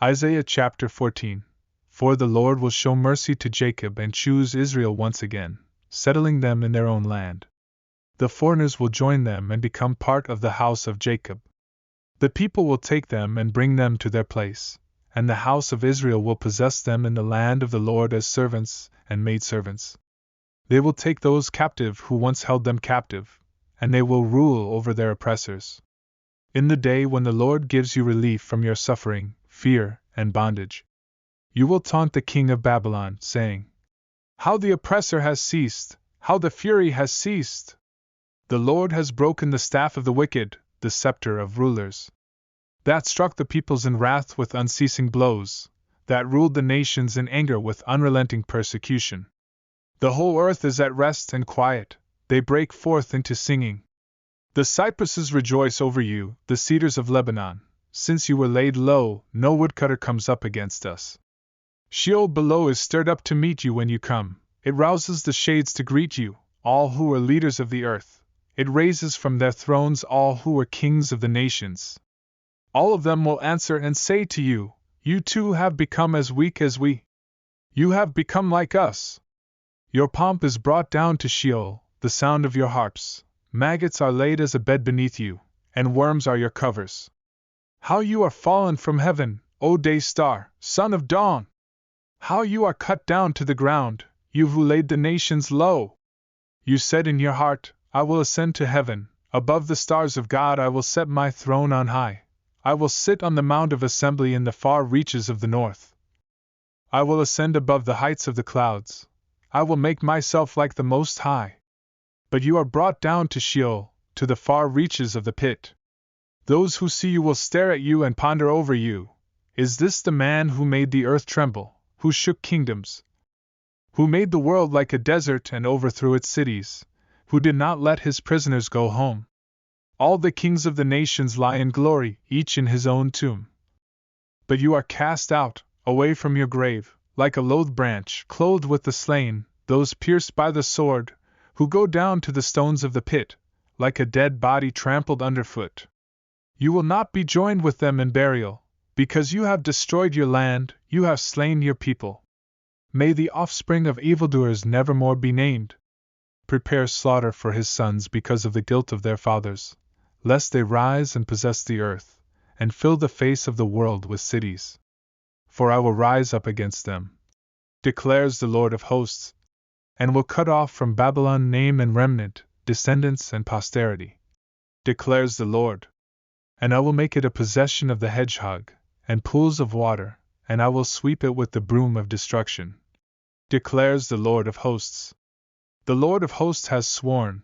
Isaiah chapter 14. For the Lord will show mercy to Jacob and choose Israel once again, settling them in their own land. The foreigners will join them and become part of the house of Jacob. The people will take them and bring them to their place, and the house of Israel will possess them in the land of the Lord as servants and maidservants. They will take those captive who once held them captive, and they will rule over their oppressors. In the day when the Lord gives you relief from your suffering, fear, and bondage, you will taunt the king of Babylon, saying, "How the oppressor has ceased! How the fury has ceased! The Lord has broken the staff of the wicked, the scepter of rulers. That struck the peoples in wrath with unceasing blows, that ruled the nations in anger with unrelenting persecution. The whole earth is at rest and quiet, they break forth into singing. The cypresses rejoice over you, the cedars of Lebanon. Since you were laid low, no woodcutter comes up against us. Sheol below is stirred up to meet you when you come, it rouses the shades to greet you, all who are leaders of the earth. It raises from their thrones all who are kings of the nations. All of them will answer and say to you, "You too have become as weak as we. You have become like us. Your pomp is brought down to Sheol, the sound of your harps. Maggots are laid as a bed beneath you, and worms are your covers. How you are fallen from heaven, O day star, son of dawn! How you are cut down to the ground, you who laid the nations low! You said in your heart, I will ascend to heaven, above the stars of God I will set my throne on high. I will sit on the mount of assembly in the far reaches of the north. I will ascend above the heights of the clouds. I will make myself like the Most High. But you are brought down to Sheol, to the far reaches of the pit. Those who see you will stare at you and ponder over you. Is this the man who made the earth tremble, who shook kingdoms? Who made the world like a desert and overthrew its cities? Who did not let his prisoners go home? All the kings of the nations lie in glory, each in his own tomb. But you are cast out, away from your grave, like a loathed branch, clothed with the slain, those pierced by the sword, who go down to the stones of the pit, like a dead body trampled underfoot. You will not be joined with them in burial, because you have destroyed your land, you have slain your people. May the offspring of evildoers nevermore be named. Prepare slaughter for his sons because of the guilt of their fathers, lest they rise and possess the earth, and fill the face of the world with cities. For I will rise up against them, declares the Lord of hosts, and will cut off from Babylon name and remnant, descendants and posterity, declares the Lord. And I will make it a possession of the hedgehog, and pools of water, and I will sweep it with the broom of destruction, declares the Lord of hosts. The Lord of hosts has sworn,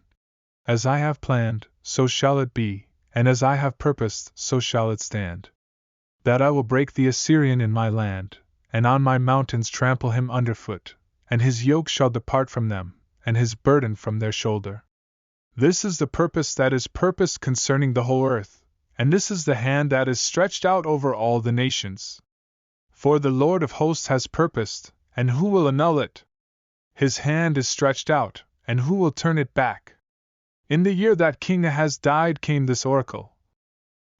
as I have planned, so shall it be, and as I have purposed, so shall it stand. That I will break the Assyrian in my land, and on my mountains trample him underfoot, and his yoke shall depart from them, and his burden from their shoulder. This is the purpose that is purposed concerning the whole earth, and this is the hand that is stretched out over all the nations. For the Lord of hosts has purposed, and who will annul it? His hand is stretched out, and who will turn it back? In the year that King Ahaz died came this oracle.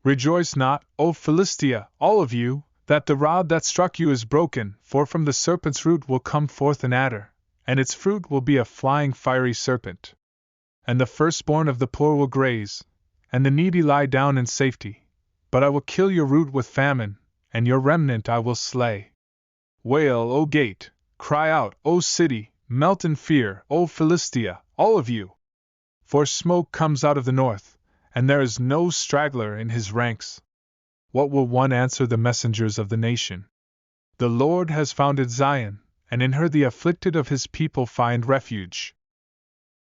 Rejoice not, O Philistia, all of you, that the rod that struck you is broken, for from the serpent's root will come forth an adder, and its fruit will be a flying fiery serpent. And the firstborn of the poor will graze, and the needy lie down in safety. But I will kill your root with famine, and your remnant I will slay. Wail, O gate, cry out, O city, melt in fear, O Philistia, all of you! For smoke comes out of the north, and there is no straggler in his ranks. What will one answer the messengers of the nation? The Lord has founded Zion, and in her the afflicted of his people find refuge.